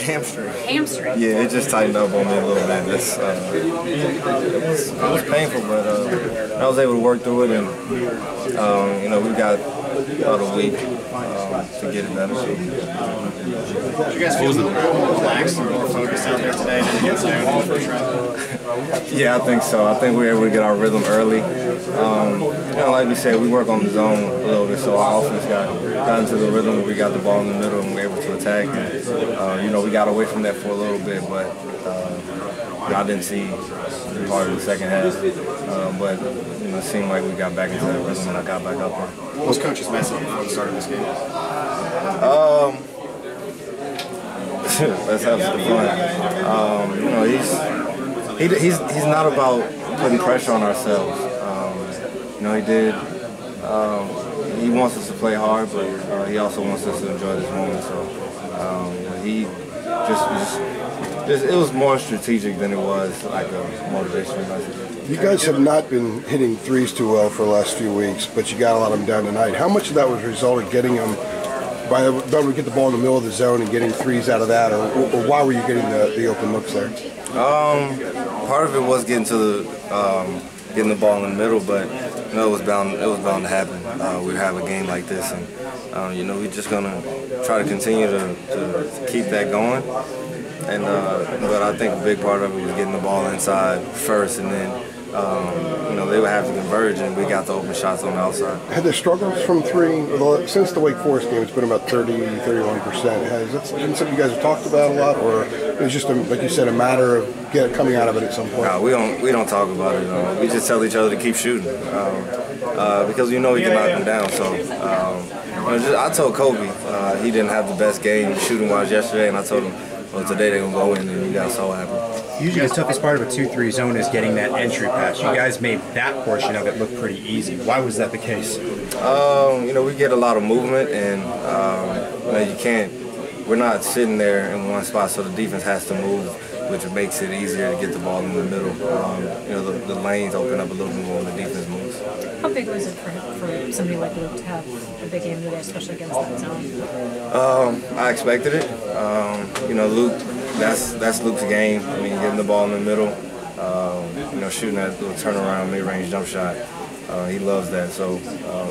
Hamstring. Hamstring? Yeah, it just tightened up on me a little bit. It was painful, but I was able to work through it, and you know, we got about a week to get it better. So. Did you guys feel more relaxed and more focused out there today than against Noon in the first round? Yeah, I think so. I think we were able to get our rhythm early. You know, like we said, we work on the zone a little bit, so our offense got into the rhythm where we got the ball in the middle and we were able to attack. And, you know, we got away from that for a little bit, but I didn't see the part of the second half. But you know, it seemed like we got back into that rhythm and I got back up there. What was Coach's message before the start of this game? Let's have some fun. You know, he's not about putting pressure on ourselves. You know, he wants us to play hard, but he also wants us to enjoy this moment. So he it was more strategic than it was like a motivational message. You guys have not been hitting threes too well for the last few weeks, but you got a lot of them down tonight. How much of that was a result of getting them by able to get the ball in the middle of the zone and getting threes out of that, or why were you getting the open looks there? Part of it was getting the ball in the middle, but you know, it was bound to happen. We have a game like this, and you know, we're just gonna try to continue to keep that going. And but I think a big part of it was getting the ball inside first, and then you know, they would have to converge, and we got the open shots on the outside. Had the struggles from three, since the Wake Forest game, it's been about 30–31%. Has that been something you guys have talked about a lot, or it was just, like you said, a matter of coming out of it at some point? No, we don't talk about it. We just tell each other to keep shooting because you know we can knock them down. So I told Kobe he didn't have the best game shooting-wise yesterday, and I told him, well, today they're going to go in, and he got so happy. Usually the toughest part of a 2-3 zone is getting that entry pass. You guys made that portion of it look pretty easy. Why was that the case? You know, we get a lot of movement, and you know, we're not sitting there in one spot, so the defense has to move, which makes it easier to get the ball in the middle. You know, the lanes open up a little bit more when the defense moves. How big was it for somebody like Luke to have a big game today, especially against that zone? I expected it. You know, Luke, that's Luke's game. I mean, getting the ball in the middle, you know, shooting that little turnaround mid-range jump shot. He loves that. So,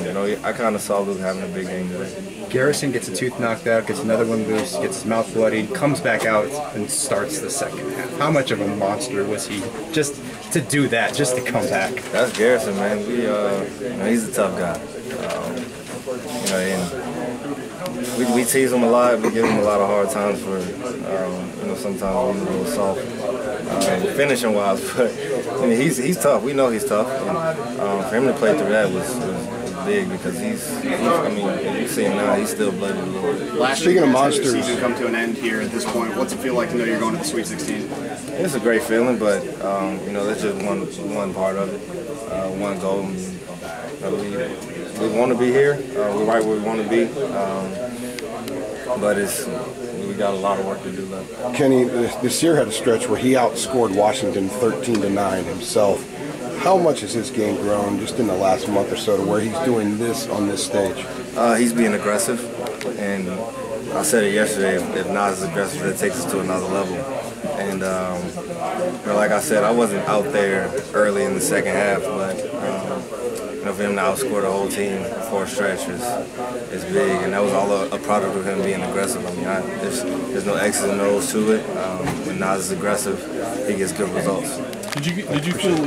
you know, I kind of saw Luke having a big game today. Garrison gets a tooth knocked out, gets another one loose, gets his mouth bloodied, comes back out and starts the second half. How much of a monster was he just to do that, just to come back? That's Garrison, man. You know, he's a tough guy. You know, and we tease him a lot. We give him a lot of hard times for, you know, sometimes he's a little soft finishing wise, but I mean, he's tough. We know he's tough. And, for him to play through that was big because I mean, you see him now, he's still bloody a little bit. Last year, the season come to an end here at this point. What's it feel like to know you're going to the Sweet 16? It's a great feeling, but you know, that's just one part of it, one goal. We want to be here. We're right where we want to be, but we got a lot of work to do left. Kenny, this year had a stretch where he outscored Washington 13–9 himself. How much has his game grown just in the last month or so to where he's doing this on this stage? He's being aggressive, and I said it yesterday, if not as aggressive, that takes us to another level. And you know, like I said, I wasn't out there early in the second half, but you know, for him to outscore the whole team for a stretch is big, and that was all a product of him being aggressive. I mean, there's no X's and O's to it. When Nas is aggressive, he gets good results. Did you feel